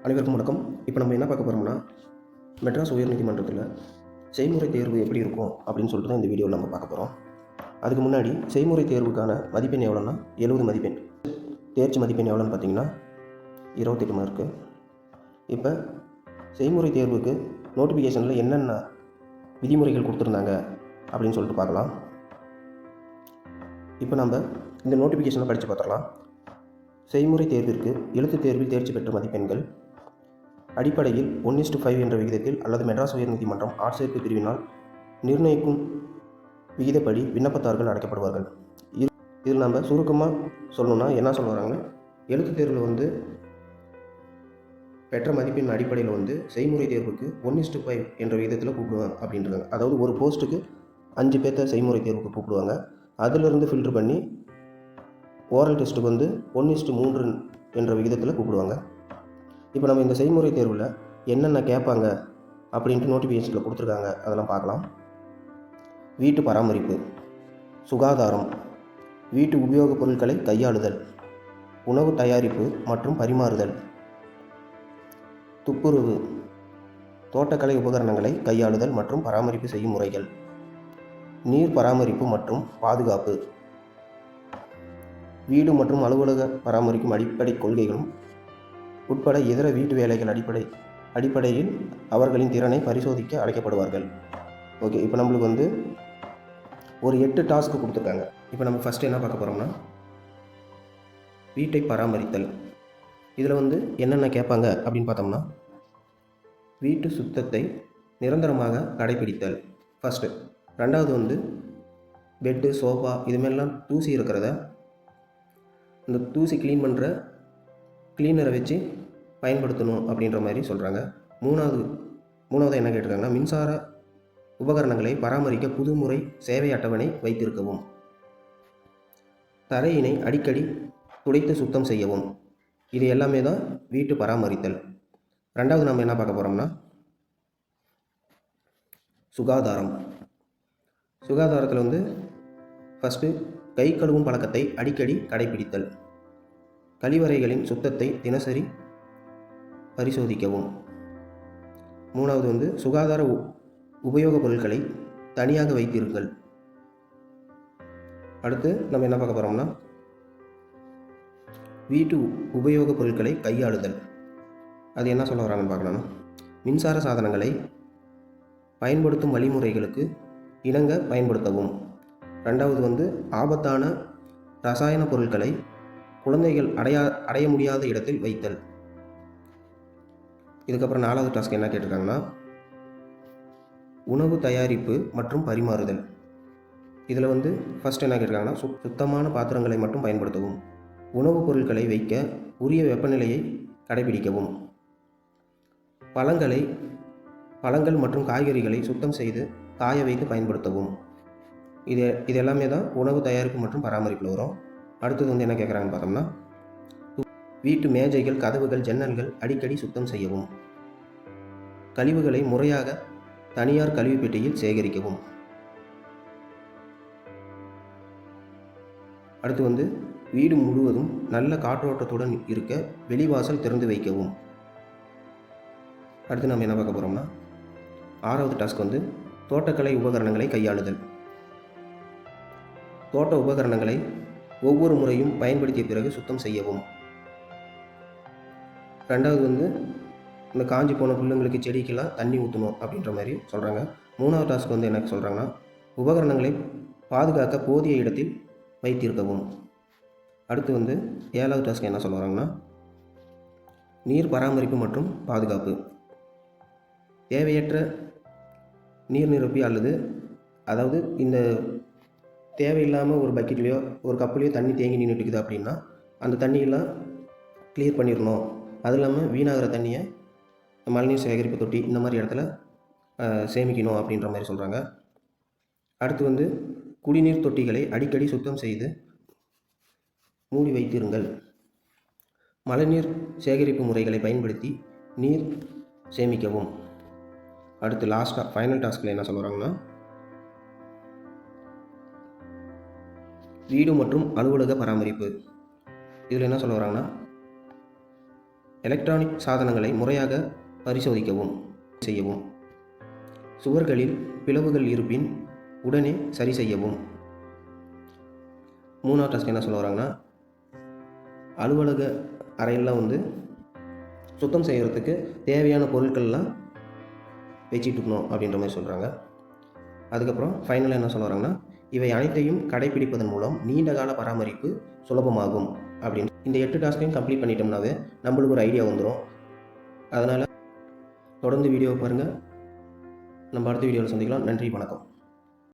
அனைவருக்கும் வணக்கம். இப்போ நம்ம என்ன பார்க்க போகிறோம்னா, மெட்ராஸ் உயர்நீதிமன்றத்தில் செய்முறை தேர்வு எப்படி இருக்கும் அப்படின்னு சொல்லிட்டு தான் இந்த வீடியோவில் நம்ம பார்க்க போகிறோம். அதுக்கு முன்னாடி செய்முறை தேர்வுக்கான மதிப்பெண் எவ்வளோன்னா 70 மதிப்பெண். தேர்ச்சி மதிப்பெண் எவ்வளோன்னு பார்த்தீங்கன்னா 28 மார்க்கு. இப்போ செய்முறை தேர்வுக்கு நோட்டிஃபிகேஷனில் என்னென்ன விதிமுறைகள் கொடுத்துருந்தாங்க அப்படின்னு சொல்லிட்டு பார்க்கலாம். இப்போ நம்ம இந்த நோட்டிஃபிகேஷனை படித்து பார்த்துடலாம். செய்முறை தேர்விற்கு எழுத்துத் தேர்வில் தேர்ச்சி பெற்ற மதிப்பெண்கள் அடிப்படையில் 1:5 என்ற விகிதத்தில் அல்லது மெட்ராஸ் உயர்நீதிமன்றம் ஆட்சேர்ப்பு பிரிவினால் நிர்ணயிக்கும் விகிதப்படி விண்ணப்பதாரர்கள் அழைக்கப்படுவார்கள். இதில் நம்ம சுருக்கமாக சொல்லணும்னா என்ன சொல்லுவாங்கன்னா, எழுத்துத் தேர்வில் பெற்ற மதிப்பெண் அடிப்படையில் செய்முறை தேர்வுக்கு 1:5 என்ற விகிதத்தில் கூப்பிடுவாங்க அப்படின்றாங்க. அதாவது ஒரு போஸ்ட்டுக்கு 5 பேர்த்த செய்முறை தேர்வுக்கு கூப்பிடுவாங்க. அதிலிருந்து ஃபில்டர் பண்ணி ஓரல் டெஸ்ட்டுக்கு 1:3 என்ற விகிதத்தில் கூப்பிடுவாங்க. இப்போ நம்ம இந்த செய்முறை தேர்வில் என்னென்ன கேட்பாங்க அப்படின்ட்டு நோட்டிஃபிகேஷனில் கொடுத்துருக்காங்க, அதெல்லாம் பார்க்கலாம். வீட்டு பராமரிப்பு, சுகாதாரம், வீட்டு உபயோகப் பொருட்களை கையாளுதல், உணவு தயாரிப்பு மற்றும் பரிமாறுதல், துப்புரவு, தோட்டக்கலை உபகரணங்களை கையாளுதல் மற்றும் பராமரிப்பு செய்யும் முறைகள், நீர் பராமரிப்பு மற்றும் பாதுகாப்பு, வீடு மற்றும் அலுவலக பராமரிக்கும் அடிப்படை கொள்கைகளும் உட்பட இதர வீட்டு வேலைகள் அடிப்படையில் அவர்களின் திறனை பரிசோதிக்க அழைக்கப்படுவார்கள். ஓகே, இப்போ நம்மளுக்கு ஒரு 8 டாஸ்க்கு கொடுத்துருக்காங்க. இப்போ நம்ம ஃபஸ்ட்டு என்ன பார்க்க போகிறோம்னா, வீட்டை பராமரித்தல். இதில் என்னென்ன கேட்பாங்க அப்படின்னு பார்த்தோம்னா, வீட்டு சுத்தத்தை நிரந்தரமாக கடைபிடித்தல் ஃபஸ்ட்டு. ரெண்டாவது பெட்டு, சோஃபா இதுமாரிலாம் தூசி இருக்கிறத இந்த தூசி க்ளீன் பண்ணுற க்ளீனரை வச்சு பயன்படுத்தணும் அப்படின்ற மாதிரி சொல்கிறாங்க. மூணாவது என்ன கேட்டிருக்காங்கன்னா, மின்சார உபகரணங்களை பராமரிக்க புதுமுறை சேவை அட்டவணை வைத்திருக்கவும், தரையினை அடிக்கடி துடைத்து சுத்தம் செய்யவும். இது எல்லாமே தான் வீட்டு பராமரித்தல். ரெண்டாவது நம்ம என்ன பார்க்க போகிறோம்னா, சுகாதாரம். சுகாதாரத்தில் ஃபஸ்ட்டு கை கழுவும் பழக்கத்தை அடிக்கடி கடைபிடித்தல், கழிவறைகளின் சுத்தத்தை தினசரி பரிசோதிக்கவும். மூணாவது சுகாதார உபயோகப் பொருட்களை தனியாக வைத்திருங்கள். அடுத்து நம்ம என்ன பார்க்க போகிறோம்னா, வீட்டு உபயோகப் பொருட்களை கையாளுதல். அது என்ன சொல்ல வராங்கன்னு பார்க்கலாம். மின்சார சாதனங்களை பயன்படுத்தும் வழிமுறைகளுக்கு இணங்க பயன்படுத்தவும். ரெண்டாவது ஆபத்தான ரசாயன பொருட்களை குழந்தைகள் அடைய முடியாத இடத்தில் வைத்தல். இதுக்கப்புறம் 4வது டாஸ்க் என்ன கேட்டிருக்காங்கன்னா, உணவு தயாரிப்பு மற்றும் பரிமாறுதல். இதில் ஃபஸ்ட் என்ன கேட்டிருக்காங்கன்னா, சுத்தமான பாத்திரங்களை மட்டும் பயன்படுத்தவும், உணவுப் பொருட்களை வைக்க உரிய வெப்பநிலையை கடைபிடிக்கவும், பழங்கள் மற்றும் காய்கறிகளை சுத்தம் செய்து காய வைத்து பயன்படுத்தவும். இது எல்லாமே தான் உணவு தயாரிப்பு மற்றும் பராமரிப்பில் வரும். அடுத்தது என்ன கேட்குறாங்கன்னு பார்த்தோம்னா, வீட்டு மேஜைகள், கதவுகள், ஜன்னல்கள் அடிக்கடி சுத்தம் செய்யவும், கழிவுகளை முறையாக தனியார் கழிவு பெட்டியில் சேகரிக்கவும். அடுத்து வீடு முழுவதும் நல்ல காற்றோட்டத்துடன் இருக்க வெளிவாசல் திறந்து வைக்கவும். அடுத்து நம்ம என்ன பார்க்க போகிறோம்னா, 6வது டாஸ்க் தோட்டக்கலை உபகரணங்களை கையாளுதல். தோட்ட உபகரணங்களை ஒவ்வொரு முறையும் பயன்படுத்திய பிறகு சுத்தம் செய்யவும். ரெண்டாவது இந்த காஞ்சி போன புல்லுங்களுக்கு, செடிக்கெல்லாம் தண்ணி ஊற்றணும் அப்படின்ற மாதிரி சொல்கிறாங்க. 3வது டாஸ்க் என்ன சொல்கிறாங்கன்னா, உபகரணங்களை பாதுகாக்க போதிய இடத்தில் வைத்திருக்கவும். அடுத்து 7வது டாஸ்க் என்ன சொல்ல வராங்கன்னா, நீர் பராமரிப்பு மற்றும் பாதுகாப்பு. தேவையற்ற நீர் நிரப்பி அதாவது இந்த தேவையில்லாமல் ஒரு பக்கெட்லேயோ ஒரு கப்புலேயோ தண்ணி தேங்கி நின்றுட்டுக்குது அப்படின்னா அந்த தண்ணியெல்லாம் கிளியர் பண்ணிடணும். அது இல்லாமல் வீணாகிற தண்ணியை மழைநீர் சேகரிப்பு தொட்டி இந்த மாதிரி இடத்துல சேமிக்கணும் அப்படின்ற மாதிரி சொல்கிறாங்க. அடுத்து குடிநீர் தொட்டிகளை அடிக்கடி சுத்தம் செய்து மூடி வைத்திருங்கள். மழைநீர் சேகரிப்பு முறைகளை பயன்படுத்தி நீர் சேமிக்கவும். அடுத்து ஃபைனல் டாஸ்கில் என்ன சொல்கிறாங்கன்னா, வீடு மற்றும் அலுவலக பராமரிப்பு. இதில் என்ன சொல்ல வராங்கன்னா, எலக்ட்ரானிக் சாதனங்களை முறையாக பரிசோதிக்கவும் செய்யவும். சுவர்களில் பிளவுகள் இருப்பின் உடனே சரி செய்யவும். 3வது டாஸ்க் என்ன சொல்ல வராங்கன்னா, அலுவலக அறையெல்லாம் சுத்தம் செய்கிறதுக்கு தேவையான பொருட்கள்லாம் வச்சுட்டு இருக்கணும் அப்படின்ற மாதிரி சொல்கிறாங்க. அதுக்கப்புறம் ஃபைனலாக என்ன சொல்ல வராங்கன்னா, இவை அனைத்தையும் கடைப்பிடிப்பதன் மூலம் நீண்ட கால பராமரிப்பு சுலபமாகும் அப்படின்னு. இந்த 8 டாஸ்க்கையும் கம்ப்ளீட் பண்ணிட்டோம்னாவே நம்மளுக்கு ஒரு ஐடியா வந்துடும். அதனால் தொடர்ந்து வீடியோவை பாருங்கள். நம்ம அடுத்த வீடியோவில் சந்திக்கலாம். நன்றி, வணக்கம்.